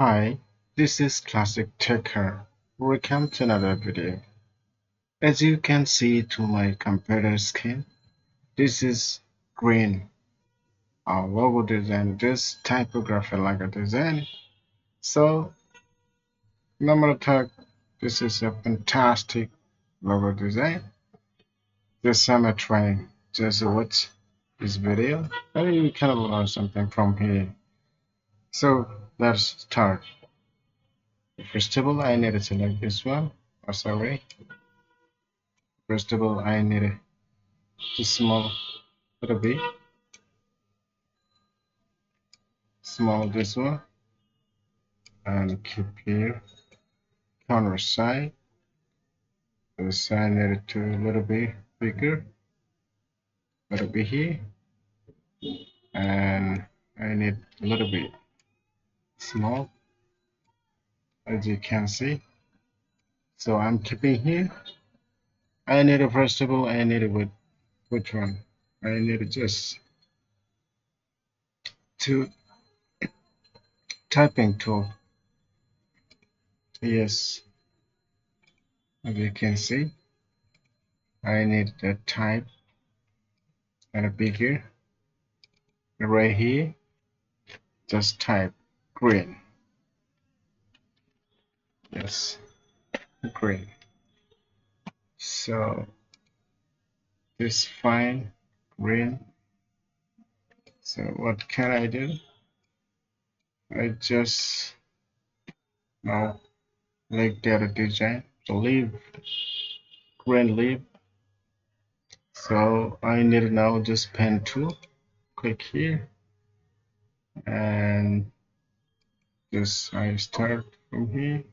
Hi, this is Classic Techart. Welcome to another video. As you can see to my computer screen, this is green, our logo design, this typography logo design. So, number tag, this is a fantastic logo design. Just I'm trying just watch this video and you can learn something from here. So, let's start. First of all, I need to select this one. Oh, sorry. First of all, I need a small little bit small this one and keep here corner side. The side need to a little bit bigger, a little bit here, and I need a little bit small as you can see. So I'm keeping here. I need a first of all I need it with which one? I need just two typing tool. Yes, as you can see, I need the type and a bigger right here. Just type green. Yes, green. So this fine green. So what can I do? I just now like that design the leaf, green leaf. So I need now just pen tool. Click here and just I start from here,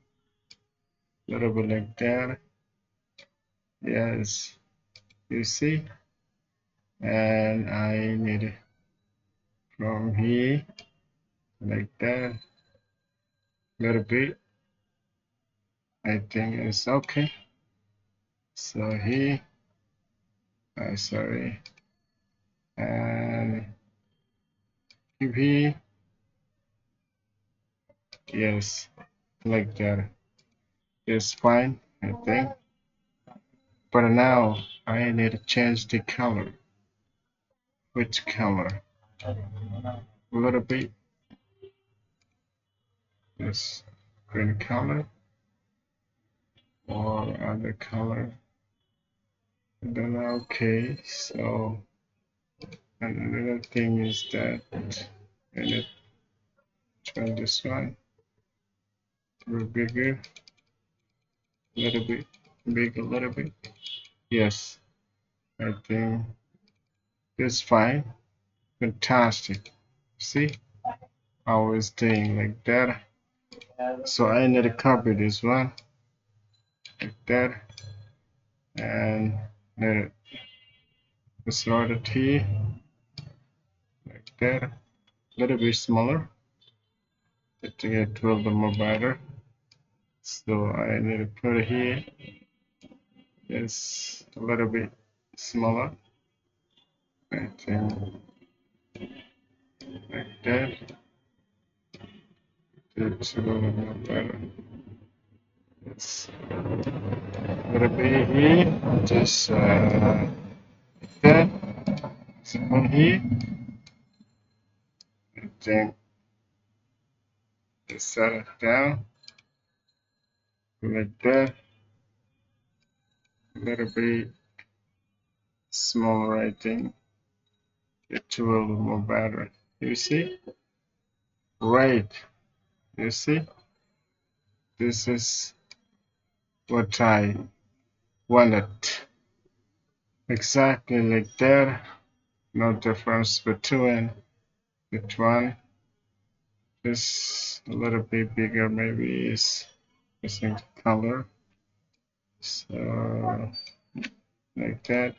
a little bit like that. Yes, you see, and I need from here like that, a little bit. I think it's okay. So here, I sorry, and keep here. Yes, like that. It's fine, I think. But now I need to change the color. Which color? A little bit. This green color or other color. I don't know. Okay, so another thing is that I need to turn this one a little bigger, a little bit big, a little bit. Yes, I think it's fine. Fantastic. See, I was doing like that. So I need to copy this one like that and let it start it here like that. A little bit smaller to get a little bit more brighter. So I need to put it here. It's a little bit smaller. I think like that. It's a little bit more brighter. It's a little bit here. Just like that. Simple here. And then just set it down like that. A little bit smaller, I think. Get a little more better. You see? Right. You see? This is what I wanted. Exactly like that. No difference between which one. Just a little bit bigger, maybe is missing color. So like that.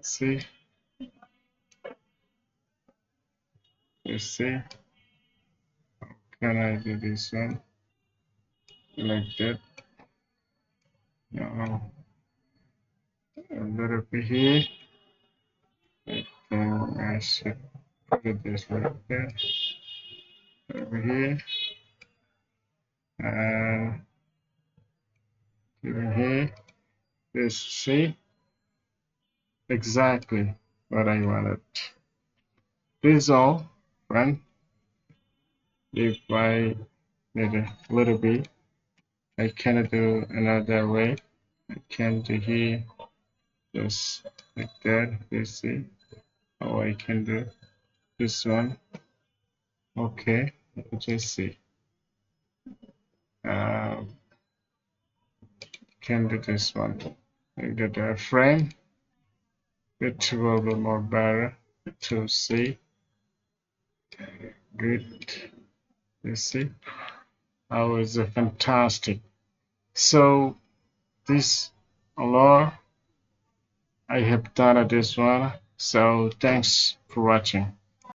See? You see? Can I do this one? Like that. No. A little bit here. I think I should put it this right there. over here, and over here. This, see, exactly what I wanted. This is all, friend. If I need a little bit, I can do another way. I can do here, just like that. You see how I can do this one. Okay, let me just see. Uh, can do this one. I get a frame. It will be more better to see. Good. You see how is it fantastic. So this all I have done this one. So thanks for watching.